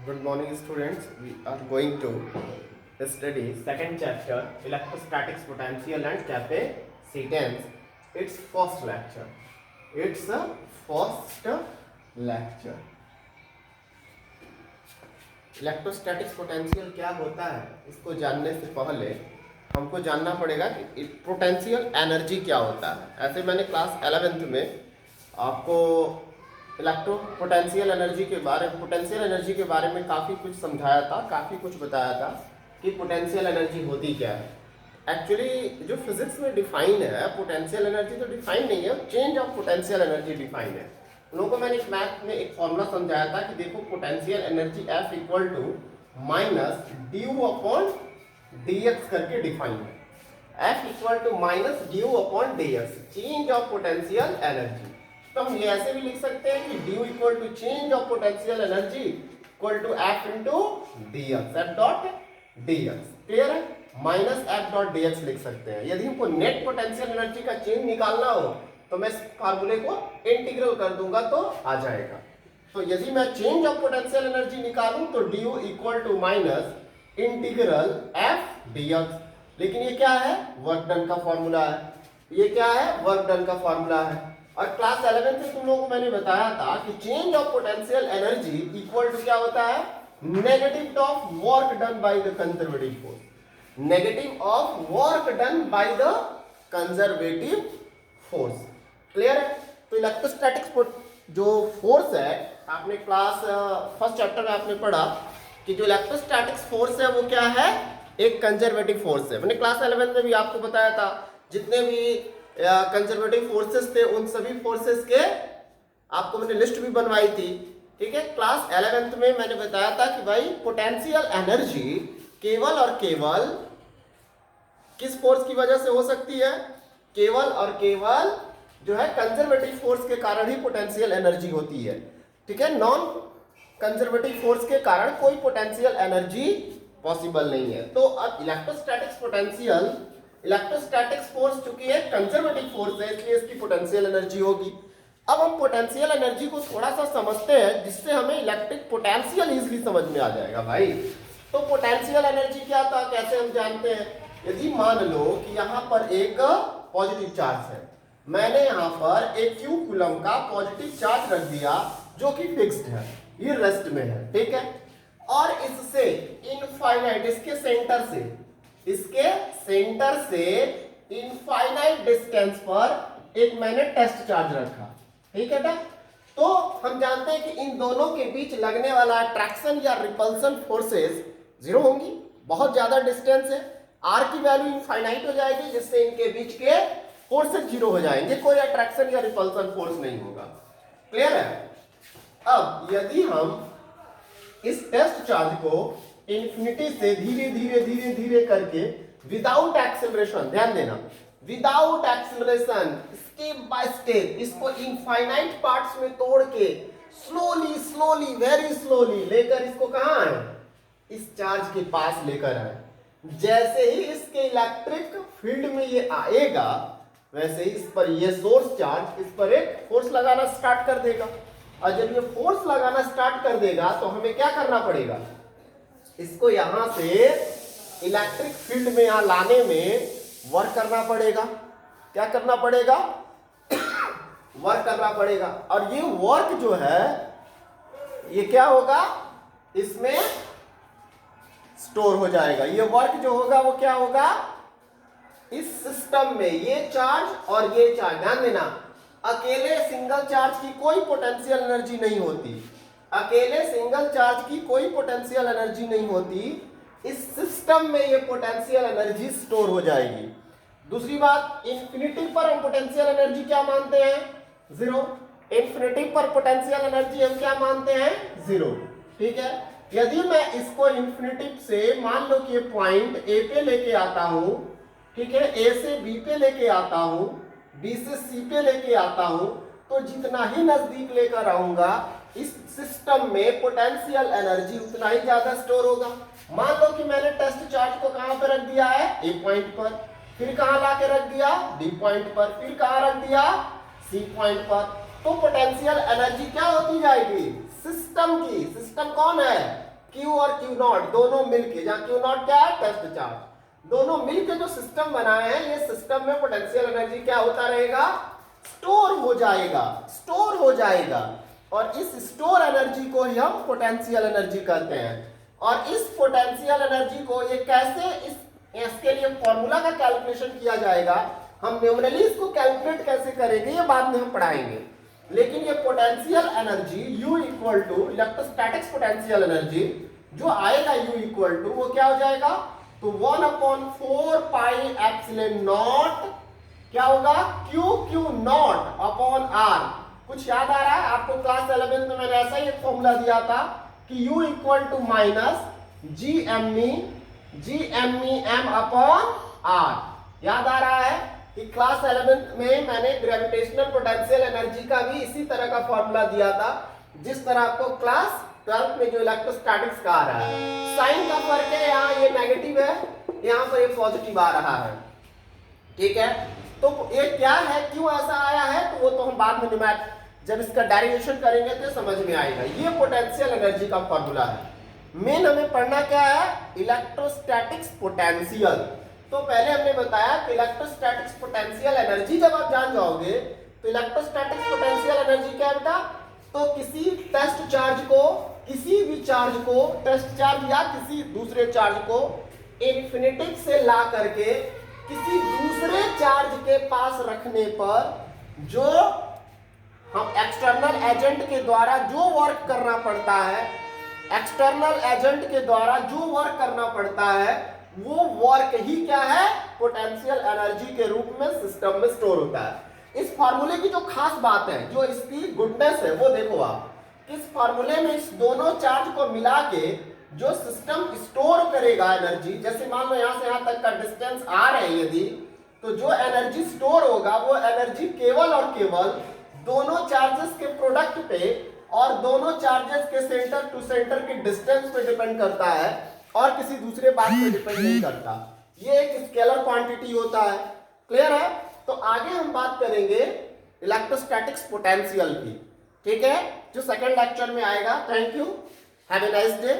Good morning, students. We are going to study second chapter, electrostatics, potential and capacitance. It's first lecture. It's a first lecture. Electrostatics potential क्या होता है, इसको जानने से पहले हमको जानना पड़ेगा कि पोटेंशियल एनर्जी क्या होता है। ऐसे मैंने क्लास 11th में आपको पोटेंशियल एनर्जी के बारे में काफ़ी कुछ समझाया था, काफ़ी कुछ बताया था कि पोटेंशियल एनर्जी होती क्या है। एक्चुअली जो फिजिक्स में डिफाइन है पोटेंशियल एनर्जी तो डिफाइन नहीं है, change of potential energy define है। लोगों को मैंने मैथ में एक फॉर्मूला समझाया था कि देखो potential energy F equal to minus dU upon d x करके डिफाइन है। F equal to minus dU upon d x, change of potential energy. तो हम ये ऐसे भी लिख सकते हैं कि dU equal to change of potential energy equal to F into d x, F dot d x. Clear है? Minus F dot d x लिख सकते हैं। यदि हमको नेट पोटेंशियल एनर्जी का चेंज निकालना हो तो मैं इस फार्मूले को इंटीग्रल कर दूंगा तो आ जाएगा। तो यदि मैं चेंज ऑफ पोटेंशियल एनर्जी निकालूं तो ड्यू equal to minus integral F d x. लेकिन ये क्या है? वर्क डन का फॉर्मूला है। ये क्या है? वर्क डन का फॉर्मूला है। और क्लास 11 में तुम लोगों को मैंने बताया था कि change of potential energy equal to क्या होता है? Negative of work done by the conservative force. Negative of work done by the conservative force. Clear है? तो इलेक्ट्रोस्टैटिक्स जो फोर्स है, आपने क्लास फर्स्ट चैप्टर में आपने पढ़ा कि जो इलेक्ट्रोस्टैटिक्स फोर्स है वो क्या है? एक कंजर्वेटिव फोर्स है। मैंने क्लास 11 में भी आपको बताया था जितने भी कंजर्वेटिव फोर्सेस थे उन सभी फोर्सेस के आपको मैंने लिस्ट भी बनवाई थी। ठीक है? क्लास 11th में मैंने बताया था कि भाई पोटेंशियल एनर्जी केवल और केवल किस फोर्स की वजह से हो सकती है? केवल और केवल जो है कंजर्वेटिव फोर्स के कारण ही पोटेंशियल एनर्जी होती है। ठीक है? नॉन कंजर्वेटिव फोर्स के कारण कोई पोटेंशियल एनर्जी पॉसिबल नहीं है। तो अब इलेक्ट्रोस्टैटिक्स फोर्स चूंकि एक कंजर्वेटिव फोर्स है इसलिए इसकी पोटेंशियल एनर्जी होगी। अब हम पोटेंशियल एनर्जी को थोड़ा सा समझते हैं जिससे हमें इलेक्ट्रिक पोटेंशियल इजीली समझ में आ जाएगा भाई। तो पोटेंशियल एनर्जी क्या था, कैसे हम जानते हैं? यदि मान लो कि यहाँ पर एक पॉजिटिव चार्ज है, मैंने यहाँ पर एक क्यू कूलम का पॉजिटिव चार्ज रख दिया जो कि फिक्स्ड है, ये रेस्ट में है। ठीक है? और इससे इनफाइनाइट इसके सेंटर से इनफाइनाइट डिस्टेंस पर एक मैंने टेस्ट चार्ज रखा। ठीक है ना? तो हम जानते हैं कि इन दोनों के बीच लगने वाला अट्रैक्शन या रिपल्सन फोर्सेस जीरो होंगी। बहुत ज्यादा डिस्टेंस है, आर की वैल्यू इनफाइनाइट हो जाएगी जिससे इनके बीच के फोर्सेस जीरो हो जाएंगे, कोई अट्रैक्शन या रिपल्सन फोर्स नहीं होगा। क्लियर है? अब यदि हम इस टेस्ट चार्ज को इंफिनिटी से धीरे धीरे धीरे धीरे करके विदाउट एक्सेलरेशन, ध्यान देना, without acceleration step by step इसको इनफाइनाइट पार्ट्स में तोड़ के स्लोली स्लोली वेरी स्लोली लेकर इसको कहां आए? इस चार्ज के पास लेकर आए। जैसे ही इसके इलेक्ट्रिक फील्ड में ये आएगा वैसे ही इस पर ये सोर्स चार्ज इस पर एक फोर्स लगाना स्टार्ट कर देगा। और जब ये फोर्स लगाना स्टार्ट कर देगा तो हमें क्या करना पड़ेगा? इसको यहां से इलेक्ट्रिक फील्ड में यहां लाने में वर्क करना पड़ेगा। क्या करना पड़ेगा? वर्क करना पड़ेगा। और ये वर्क जो है ये क्या होगा? इसमें स्टोर हो जाएगा। ये वर्क जो होगा वो क्या होगा? इस सिस्टम में ये चार्ज और ये चार्ज, ध्यान देना, अकेले सिंगल चार्ज की कोई पोटेंशियल एनर्जी नहीं होती। अकेले सिंगल चार्ज की कोई पोटेंशियल एनर्जी नहीं होती। इस सिस्टम में ये पोटेंशियल एनर्जी स्टोर हो जाएगी। दूसरी बात, इन्फिनिटी पर हम पोटेंशियल एनर्जी क्या मानते हैं? जीरो। इन्फिनिटी पर पोटेंशियल एनर्जी हम क्या मानते हैं? जीरो। ठीक है? यदि मैं इसको इन्फिनिटी से मान लो कि ये पॉइंट ए पे लेके आता हूं, ठीक है, ए से बी पे लेके आता हूं, बी से सी पे लेके आता हूं, तो जितना ही नजदीक लेकर आऊंगा इस सिस्टम में पोटेंशियल एनर्जी उतना ही ज्यादा स्टोर होगा। मान लो कि मैंने टेस्ट चार्ज को कहां पर रख दिया है? ए पॉइंट पर, फिर कहां लाके रख दिया? डी पॉइंट पर, फिर कहां रख दिया? सी पॉइंट पर। तो पोटेंशियल एनर्जी क्या होती जाएगी? सिस्टम की। सिस्टम कौन है? Q और Q नॉट दोनों मिलके, जहां Q नॉट क्या है, टेस्ट चार्ज, दोनों मिलके जो सिस्टम बनाए हैं, ये सिस्टम में पोटेंशियल एनर्जी क्या होता रहेगा, स्टोर हो जाएगा, स्टोर हो जाएगा। और इस स्टोर एनर्जी को ही हम पोटेंशियल एनर्जी कहते हैं। और इस पोटेंशियल एनर्जी को ये कैसे, इसके लिए फॉर्मूला का कैलकुलेशन किया जाएगा, हम न्यूमरली इसको कैलकुलेट कैसे करेंगे ये बाद में हम पढ़ाएंगे। लेकिन ये potential energy U equal to electrostatics potential energy जो आएगा U इक्वल टू, वो क्या हो जाएगा, तो 1/4 पाई एप्सिलॉन नॉट क्या होगा, Q नॉट अपॉन R। कुछ याद आ रहा है आपको, क्लास 11 में मैंने ऐसा ही एक फॉर्मूला दिया था कि U equal to minus GME M upon R। याद आ रहा है कि क्लास 11 में मैंने ग्रेविटेशनल पोटेंशियल एनर्जी का भी इसी तरह का फॉर्मूला दिया था, जिस तरह आपको क्लास 12 में जो इलेक्ट्रोस्टैटिक्स का आ रहा है। साइन का फर्क है, यहाँ ये नेगेटिव है, यहाँ पर ये पॉजिटिव आ रहा है, ठीक है। तो ये क्या है, क्यों ऐसा आया है, तो वो तो हम बाद में जब इसका डेरिवेशन करेंगे तो समझ में आएगा। ये पोटेंशियल एनर्जी का फॉर्मूला है। मेन हमें पढ़ना क्या है, इलेक्ट्रोस्टैटिक्स पोटेंशियल। तो पहले हमने बताया कि इलेक्ट्रोस्टैटिक्स पोटेंशियल एनर्जी जब आप जान जाओगे तो इलेक्ट्रोस्टैटिक्स पोटेंशियल एनर्जी क्या है बेटा, तो किसी टेस्ट चार्ज को, किसी भी चार्ज को, टेस्ट चार्ज या किसी दूसरे चार्ज को इन्फिनिटी से ला करके किसी दूसरे चार्ज के पास रखने पर जो हम एक्सटर्नल एजेंट के द्वारा जो वर्क करना पड़ता है, एक्सटर्नल एजेंट के द्वारा जो वर्क करना पड़ता है, वो वर्क ही क्या है, पोटेंशियल एनर्जी के रूप में सिस्टम में स्टोर होता है। इस फार्मूले की जो खास बात है, जो इसकी गुडनेस है, वो देखो आप, इस फार्मूले में इस दोनों चार्ज को मिला के जो सिस्टम स्टोर करेगा एनर्जी, जैसे मान लो यहां से यहां तक का डिस्टेंस R है यदि, तो जो एनर्जी स्टोर होगा वो एनर्जी केवल और केवल दोनों चार्जेस के प्रोडक्ट पे और दोनों चार्जेस के सेंटर टू सेंटर के डिस्टेंस पे डिपेंड करता है और किसी दूसरे बात पे डिपेंड नहीं करता। ये एक स्केलर क्वांटिटी होता है। क्लियर है? तो आगे हम बात करेंगे इलेक्ट्रोस्टैटिक्स पोटेंशियल की, ठीक है, जो सेकंड लेक्चर में आएगा। Thank you, have a nice day.